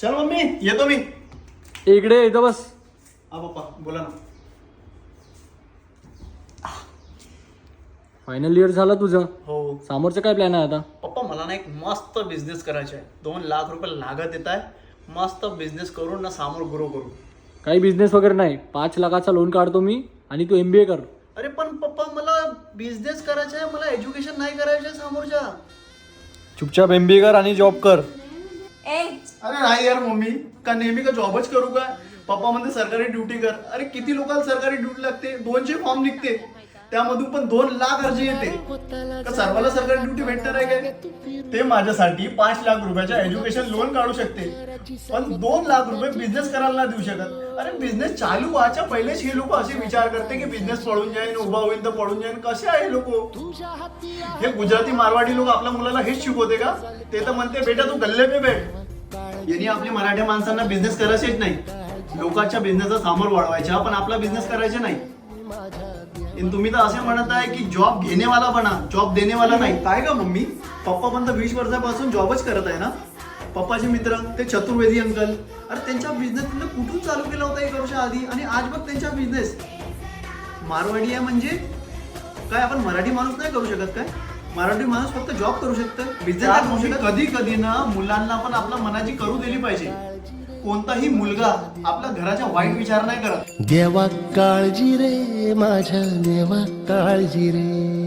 चल मम्मी येतो मी. इकडे इथं बस. हा पप्पा बोला ना. फायनल इयर झालं तुझं. हो समोरचं काय प्लॅन आहे आता? पप्पा मला ना एक मस्त बिझनेस करायचा आहे. 2 लाख रुपये लागत येत आहे. मस्त बिझनेस करून ना समोर ग्रो करू. काही बिझनेस वगैरे नाही. 5 लाखाचा लोन काढतो मी आणि तू MBA कर. अरे पण पप्पा मला बिझनेस करायचा आहे, मला एज्युकेशन नाही करायचं आहे समोरच्या. चुपचाप MBA कर आणि जॉब कर. अरे नाही यार मम्मी, का नेहमी का जॉबच करू का? पप्पा म्हणते सरकारी ड्युटी कर. अरे किती लोकांना सरकारी ड्युटी लागते? 200 फॉर्म निघते, त्यामधून पण 2 लाख अर्जी येते. का सर्वांना सरकारी ड्युटी भेटणार आहे काय? ते माझ्यासाठी 5 लाख रुपयाच्या एज्युकेशन लोन काढू शकते, पण 2 लाख रुपये बिझनेस करायला नाही देऊ शकत. अरे बिझनेस चालू व्हायच्या पहिलेच हे लोक असे विचार करते की बिझनेस पळून जाईन, उभा होईल तर पळून जाईन. कसे आहे लोक? हे गुजराती मारवाडी लोक आपल्या मुलाला हेच शिकवते का? ते तर म्हणते बेटा तू गल्ले पे बैठ. यांनी आपल्या मराठी माणसांना बिझनेस करायचेच नाही. लोकांच्या बिझनेसचा समोर वाढवायचा, पण आपला बिझनेस करायचा नाही. तुम्ही तर असे म्हणत आहे की जॉब घेणेवाला बना, जॉब देणेवाला नाही. काय का मम्मी? पप्पा पण तर 20 वर्षापासून जॉबच करत आहे ना. पप्पाचे मित्र ते चतुर्वेदी अंकल, अरे त्यांचा बिझनेस त्यांना कुठून चालू केला होता 1 वर्ष आधी, आणि आज बघ त्यांचा बिझनेस. मारवाडी आहे म्हणजे काय आपण मराठी माणूस नाही करू शकत काय? मराठी माणूस फक्त जॉब करू शकतं, बिझनेस नाही करू शकत. कधी कधी ना मुलांना पण आपल्या मनाची करू दिली पाहिजे. कोणताही मुलगा आपल्या घराच्या वाईट विचार नाही करत. देवा काळजी रे माझ्या देवा काळजी रे.